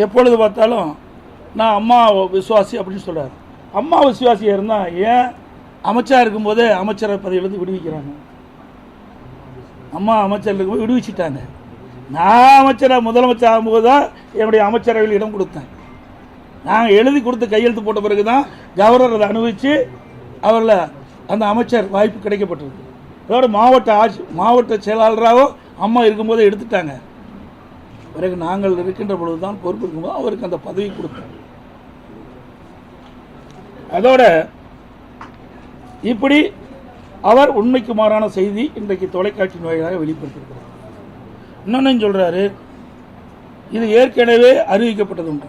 எப்பொழுது பார்த்தாலும் நான் அம்மா விசுவாசி அப்படின்னு சொல்கிறார். அம்மா விசுவாசியாக இருந்தால் ஏன் அமைச்சராக இருக்கும்போதே அமைச்சர் பதவியிலிருந்து விடுவிக்கிறாங்க? அம்மா அமைச்சர் இருக்கும்போது விடுவிச்சிட்டாங்க. நான் அமைச்சராக முதலமைச்சர் ஆகும்போது தான் என்னுடைய அமைச்சரவையில் இடம் கொடுத்தேன். நாங்கள் எழுதி கொடுத்து கையெழுத்து போட்ட பிறகு தான் கவர்னர் அதை அனுபவித்து அவரில் அந்த அமைச்சர் வாய்ப்பு கிடைக்கப்பட்டிருக்கு. அதோட மாவட்ட செயலாளராகவும் அம்மா இருக்கும்போதே எடுத்துட்டாங்க. பிறகு நாங்கள் இருக்கின்ற பொழுது தான் பொறுப்பு இருக்கும்போது அவருக்கு அந்த பதவி கொடுத்தோம். அதோட இப்படி அவர் உண்மைக்கு மாறான செய்தி இன்றைக்கு தொலைக்காட்சி வாயிலாக வெளிப்படுத்தியிருக்கிறார். இன்னொன்னு சொல்றாரு, இது ஏற்கனவே அறிவிக்கப்பட்டது உண்டு.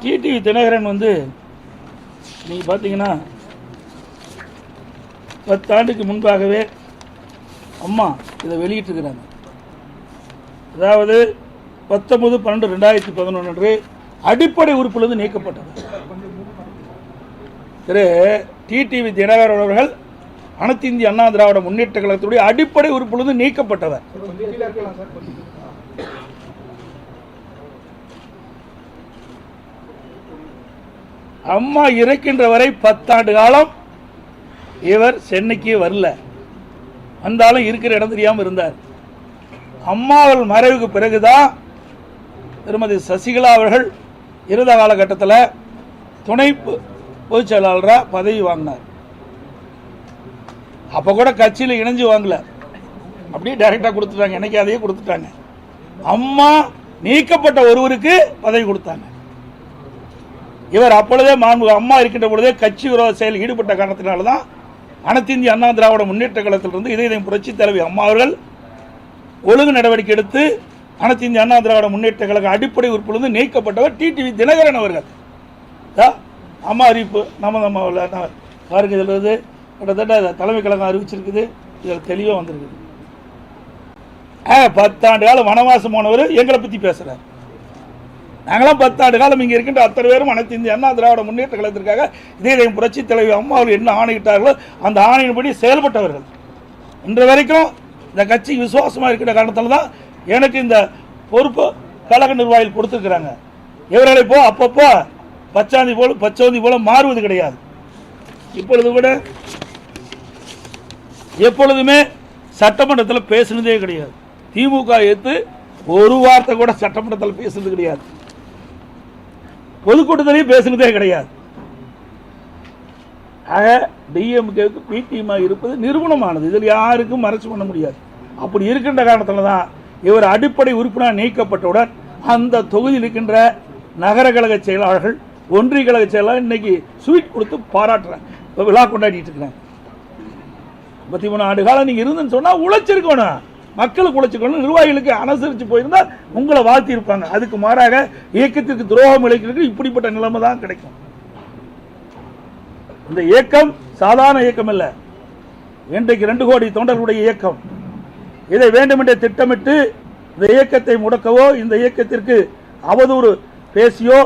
டிடிவி தினகரன் நீங்க பார்த்தீங்கன்னா 10 ஆண்டுக்கு முன்பாகவே அம்மா இதை வெளியிட்டிருக்கிறாங்க. அதாவது 19/12/2011 அன்று அடிப்படை உறுப்பிலிருந்து நீக்கப்பட்டது. திரு டிடிவி தினகரன் அவர்கள் அனைத்து இந்திய அண்ணா திராவிட முன்னேற்ற கழகத்துடைய அடிப்படை உறுப்பிலிருந்து நீக்கப்பட்டவர். அம்மா இறக்கின்ற வரை 10 ஆண்டு காலம் இவர் சென்னைக்கு வரல. வந்தாலும் இருக்கிற இடம் தெரியாமல் இருந்தார். அம்மாவள் மறைவுக்கு பிறகுதான் திருமதி சசிகலா அவர்கள் இருந்த காலகட்டத்தில் துணை பொதுச் செயலாளராக பதவி வாங்கினார். அப்போ கூட கட்சியில் இணைஞ்சு வாங்கல, அப்படியே டைரக்டாக கொடுத்துட்டாங்க. எனக்கு அதையே கொடுத்துட்டாங்க. அம்மா நீக்கப்பட்ட ஒருவருக்கு பதவி கொடுத்தாங்க. இவர் அப்பொழுதே அம்மா இருக்கின்ற பொழுதே கட்சி விரோத செயலில் ஈடுபட்ட காரணத்தினால்தான் அனைத்து இந்திய அண்ணா திராவிட முன்னேற்ற கழகத்திலிருந்து இதயம் புரட்சி தலைவி அம்மா அவர்கள் ஒழுங்கு நடவடிக்கை எடுத்து அனைத்து இந்திய அண்ணா திராவிட முன்னேற்ற கழக அடிப்படை உறுப்பிலிருந்து நீக்கப்பட்டவர் டிடிவி தினகரன் அவர்கள். அம்மா அறிவிப்பு நம்ம பாருங்க, இதில் கிட்டத்தட்ட தலைமை கழகம் அறிவிச்சிருக்குது. இதில் தெளிவாக வந்திருக்குது. 10 ஆண்டு காலம் வனவாசம் போனவர் எங்களை பற்றி பேசுகிறார். நாங்களாம் 10 ஆண்டு காலம் இங்கே இருக்கின்ற அத்தனை பேரும் அனைத்து இந்திய அண்ணா திராவிட முன்னேற்ற கழகத்திற்காக இதயம் புரட்சி தலைவி அம்மா அவர்கள் என்ன ஆணையிட்டார்களோ அந்த ஆணையின்படி செயல்பட்டவர்கள். இன்று வரைக்கும் இந்த கட்சிக்கு விசுவாசமாக இருக்கிற காரணத்தால் தான் எனக்கு இந்த பொறுப்பு கழக நிர்வாகிகள் கொடுத்துருக்குறாங்க. இவர்களை அப்பப்போ பச்சோந்தி போல மாறுவது கிடையாது. இப்பொழுது கூட எப்பொழுதுமே சட்டமன்றத்தில் பேசுனதே கிடையாது. திமுக எடுத்து ஒரு வார்த்தை கூட சட்டமன்றத்தில் பேசுனது கிடையாது. பொதுக்கூட்டத்திலையும் பேசுனதே கிடையாது. ஆக டிஎம்கேவுக்கு பிடிஎம் இருப்பது நிறுவனமானது. இதில் யாருக்கும் மறைச்சு பண்ண முடியாது. அப்படி இருக்கின்ற காரணத்தில் தான் இவர் அடிப்படை உறுப்பினர் நீக்கப்பட்டவுடன் அந்த தொகுதியில் இருக்கின்ற நகர கழக செயலாளர்கள், ஒன்றிய கழக செயலாளர் இன்னைக்கு ஸ்வீட் கொடுத்து பாராட்டுறாங்க, விழா கொண்டாடிட்டு இருக்கிறாங்க. 33 ஆண்டு காலம் நீங்க இருந்துன்னு சொன்னா உழைச்சிருக்கணும், மக்களுக்கு உழைச்சிக்கணும், நிர்வாகிகளுக்கு அனுசரித்து போயிருந்தா உங்களை வாழ்த்தி இருப்பாங்க. அதுக்கு மாறாக இயக்கத்திற்கு துரோகம் இழைக்கிறதுக்கு இப்படிப்பட்ட நிலைமை தான் கிடைக்கும். இந்த இயக்கம் சாதாரண இயக்கம் அல்ல. இன்றைக்கு 2 கோடி தொண்டர்களுடைய இயக்கம். இதை வேண்டுமென்றே திட்டமிட்டு இந்த இயக்கத்தை முடக்கவோ, இந்த இயக்கத்திற்கு அவதூறு பேசியோ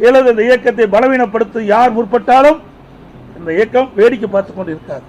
அல்லது இந்த இயக்கத்தை பலவீனப்படுத்த யார் முற்பட்டாலும் இந்த இயக்கம் வேடிக்கை பார்த்துக் கொண்டு இருக்காது.